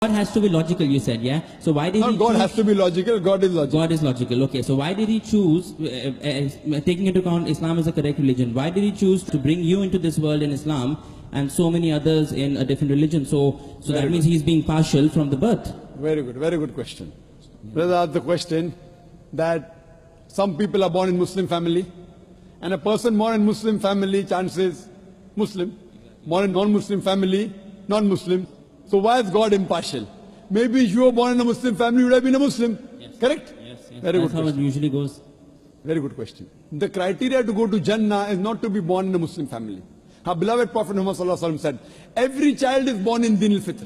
God has to be logical, you said, yeah? So why did he God choose? has to be logical, God is logical. God is logical, okay. So why did he choose, taking into account Islam is a correct religion, why did he choose to bring you into this world in Islam and so many others in a different religion? So that means he's being partial from the birth. Very good question. Brother asked the question that some people are born in Muslim family, and a person born in Muslim family, chances Muslim, born in non-Muslim family, non-Muslim. So why is God impartial? Maybe if you were born in a Muslim family, you would have been a Muslim. Yes. Correct? Yes. Very That's good how it usually goes. Very good question. The criteria to go to Jannah is not to be born in a Muslim family. Our beloved Prophet Muhammad said, every child is born in Din al-Fitr.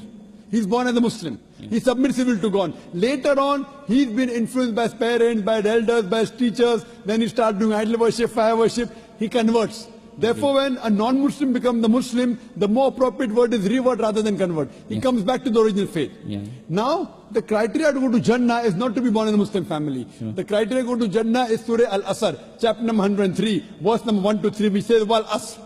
He's born as a Muslim. He submits his will to God. Later on, he's been influenced by his parents, by his elders, by his teachers. Then he starts doing idol worship, fire worship. He converts. Therefore, when a non-Muslim becomes the Muslim, the more appropriate word is revert rather than convert. He comes back to the original faith. Now, the criteria to go to Jannah is not to be born in a Muslim family. The criteria to go to Jannah is Surah Al-Asr, chapter number 103, verse number 1 to 3, which says, Wal Asr,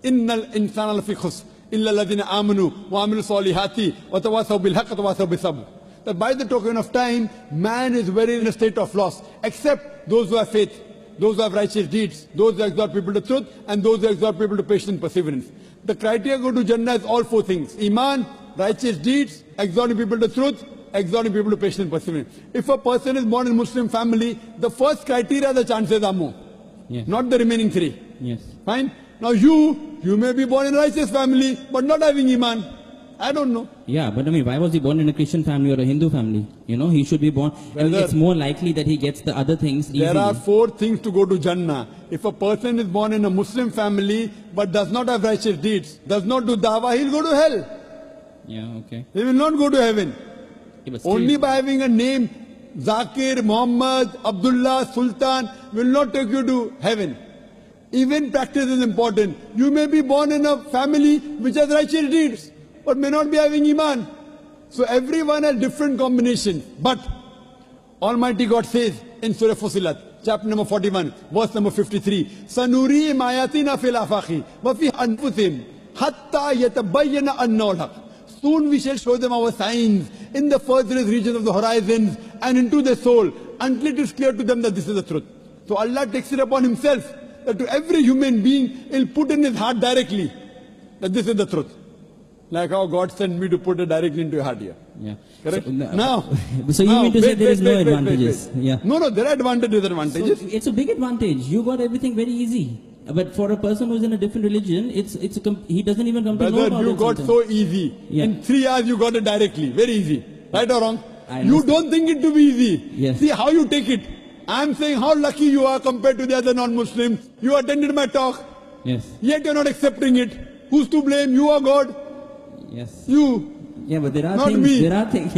Innal insana lafi khusr, illa alladhina amanu, wa amilu salihati, wa tawasaw bil haqq, wa tawasaw bis sabr. That by the token of time, man is very in a state of loss, except those who have faith. Those who have righteous deeds, those who exhort people to truth, and those who exhort people to patience and perseverance. The criteria to go to Jannah is all four things. Iman, righteous deeds, exhorting people to truth, exhorting people to patience and perseverance. If a person is born in Muslim family, the first criteria, the chances are more. Not the remaining three. Fine? Now you may be born in a righteous family, but not having Iman. I don't know. Yeah, but I mean, why was he born in a Christian family or a Hindu family? You know, he should be born. Brother, it's more likely that he gets the other things easily. There are four things to go to Jannah. If a person is born in a Muslim family but does not have righteous deeds, does not do dawah, he'll go to hell. Yeah, okay. He will not go to heaven. Only by having a name, Zakir, Muhammad, Abdullah, Sultan, will not take you to heaven. Even practice is important. You may be born in a family which has righteous deeds, but may not be having Iman. So everyone has different combinations. But Almighty God says in Surah Fusilat, chapter number 41, verse number 53, Sanurihim ayatina fil afaqi wa fi anfusihim hatta yatabayyana annahu al-haq. Soon we shall show them our signs in the furthest regions of the horizons and into their soul until it is clear to them that this is the truth. So Allah takes it upon himself that to every human being he'll put in his heart directly that this is the truth. Like how God sent me to put it directly into your heart here. Correct? So, so you mean to say there is no advantages? No, there are advantages. So it's a big advantage. You got everything very easy. But for a person who's in a different religion, he doesn't even come to know about it. You got so easy. In 3 hours you got it directly. Very easy. Right or wrong? You don't think it to be easy. See how you take it. I'm saying how lucky you are compared to the other non-Muslims. You attended my talk. Yet you're not accepting it. Who's to blame? You or God? You. Yeah, but there are not things. Me. There are things.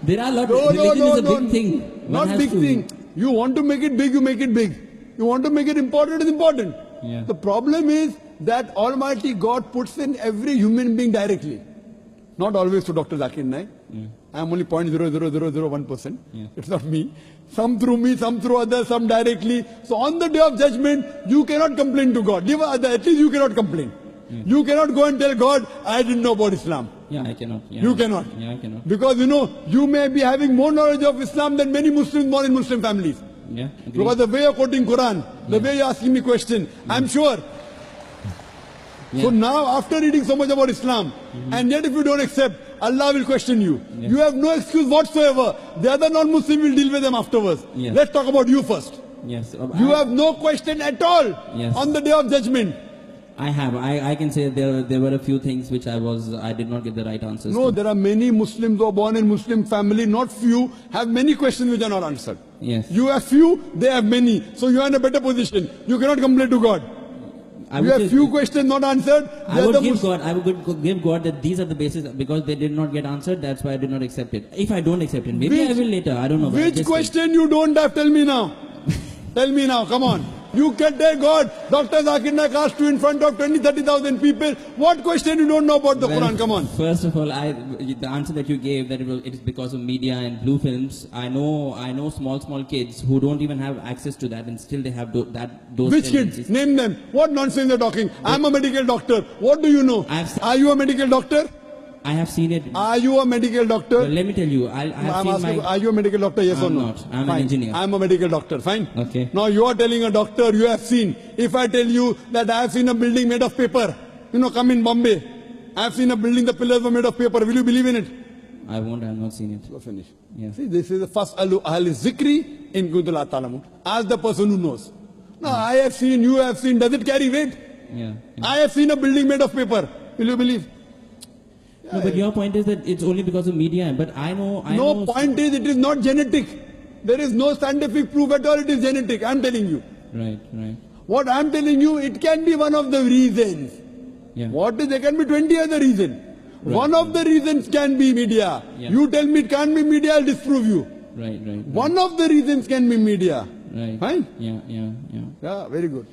There are a lot. Religion is a big thing. Not big thing. You want to make it big, you make it big. You want to make it important, it's important. The problem is that Almighty God puts in every human being directly. Not always to Dr. Zakir Naik. I am only 0.00001%. It's not me. Some through me, some through others, some directly. So on the day of judgment, you cannot complain to God. At least you cannot complain. You cannot go and tell God, I didn't know about Islam. I cannot. You cannot. I cannot. Because you may be having more knowledge of Islam than many Muslims born in Muslim families. Because the way you're quoting Quran, the way you're asking me question, I'm sure. So now after reading so much about Islam, and yet if you don't accept, Allah will question you. You have no excuse whatsoever. The other non-Muslim will deal with them afterwards. Let's talk about you first. You have no question at all on the day of judgment. I have. I can say there were a few things which I did not get the right answers to. There are many Muslims who are born in Muslim family, not few, have many questions which are not answered. You have few, they have many. So you are in a better position. You cannot complain to God. You have few questions not answered. I would give God that these are the basis because they did not get answered. That's why I did not accept it. If I don't accept it, maybe I will later. I don't know. Which question you don't have? Tell me now. Tell me now. Come on. You can tell God, Dr. Zakir Naik asked you in front of 20-30,000 people, what question you don't know about the Quran? Come on. First of all, the answer that you gave, that it is because of media and blue films. I know small kids who don't even have access to that and still they have those Which kids? Name them. What nonsense you're talking? I'm a medical doctor. What do you know? Are you a medical doctor? I have seen it. Are you a medical doctor? Well, let me tell you, I have I'm seen asking, my... are you a medical doctor? Yes or I'm no? not. I'm Fine. an engineer. I'm a medical doctor. Fine. Okay. Now you are telling a doctor you have seen. If I tell you that I have seen a building made of paper, you know, come in Bombay. I have seen a building, the pillars were made of paper. Will you believe in it? I won't. I have not seen it. So finish. Yeah. See, this is the first ahli zikri in kuntul ta'lamun. Ask the person who knows. No, I have seen, you have seen. Does it carry weight? Yeah. I have seen a building made of paper. Will you believe? No, but your point is that it's only because of media. But I know. No, point is it is not genetic. There is no scientific proof at all. It is genetic. I'm telling you. Right. Right. What I'm telling you, it can be one of the reasons. Yeah. What is? There can be 20 other reasons. Right. One of the reasons can be media. Yeah. You tell me it can't be media, I'll disprove you. Right. Right. One of the reasons can be media. Right. Fine? Yeah. Yeah. Yeah. Yeah, very good.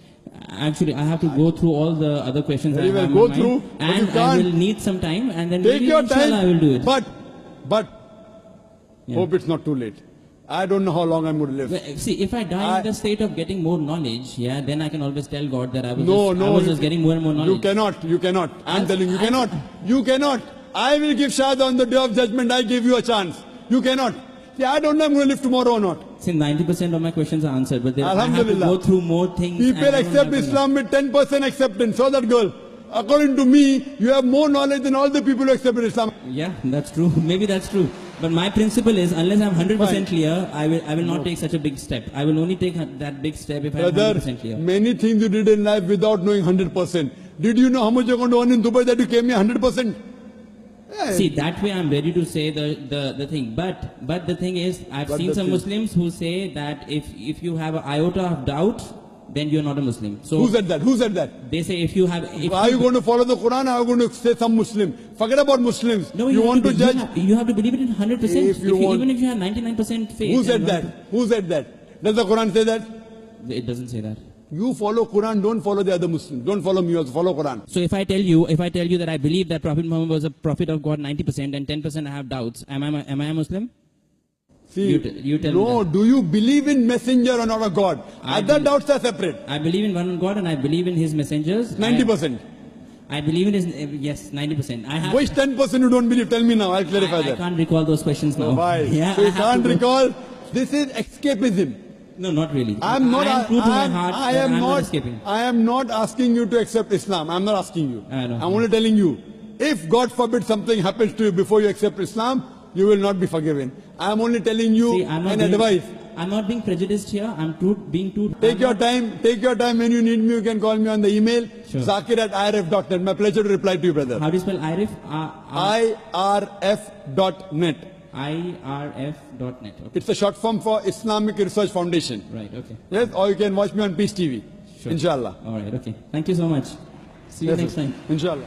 Actually, I have to go through all the other questions Very that I have well, in go my through, mind, but you and I can't. will need some time, and then Take maybe your inshallah time. I will do it. But, Yeah. hope it's not too late. I don't know how long I'm going to live. Well, see, if I die in the state of getting more knowledge, yeah, then I can always tell God that I was just getting more and more knowledge. You cannot. I'm telling you, you cannot. I will give shahada on the day of judgment. I give you a chance. You cannot. See, I don't know I'm going to live tomorrow or not. See, 90% of my questions are answered, but I have to Alhamdulillah. go through more things. People accept Islam with 10% acceptance. So that girl, according to me, you have more knowledge than all the people who accepted Islam. Yeah, that's true. Maybe that's true. But my principle is, unless I'm 100% clear, I will not take such a big step. I will only take that big step if I'm 100% clear. Many things you did in life without knowing 100%. Did you know how much you're going to earn in Dubai that you came here 100%? Yeah. See, that way I'm ready to say the thing. But the thing is, I've seen some Muslims who say that if you have an iota of doubt, then you're not a Muslim. So who said that? Who said that? They say if you have... Are you going to follow the Quran or are you going to say some Muslim? Forget about Muslims. No, you want to judge? You have to believe it in 100%. Even if you have 99% faith. Who said that? Who said that? Does the Quran say that? It doesn't say that. You follow Quran, don't follow the other Muslims. Don't follow me also, follow Quran. So if I tell you that I believe that Prophet Muhammad was a prophet of God 90% and 10% I have doubts, am I a Muslim? See, you tell me that. Do you believe in messenger or not a God? Other doubts are separate. I believe in one God and I believe in his messengers. 90%. I believe in his, yes, 90%. Which 10% you don't believe? Tell me now, I'll clarify that. I can't recall those questions now. Why? Yeah, so you can't recall? This is escapism. No, not really. I am true to my heart. I am not escaping. I am not asking you to accept Islam. I am not asking you. I know. I'm only telling you, if God forbid something happens to you before you accept Islam, you will not be forgiven. I am only telling you an advice. I'm not being prejudiced here. I'm being true. Take your time. Take your time. When you need me, you can call me on the email. Sure. Zakir@irf.net. My pleasure to reply to you, brother. How do you spell IRF? IRF.net. IRF.net. Okay. It's a short form for Islamic Research Foundation. Right, okay. Yes, or you can watch me on Peace TV. Sure. Inshallah. All right, okay. Thank you so much. See you next time. Inshallah.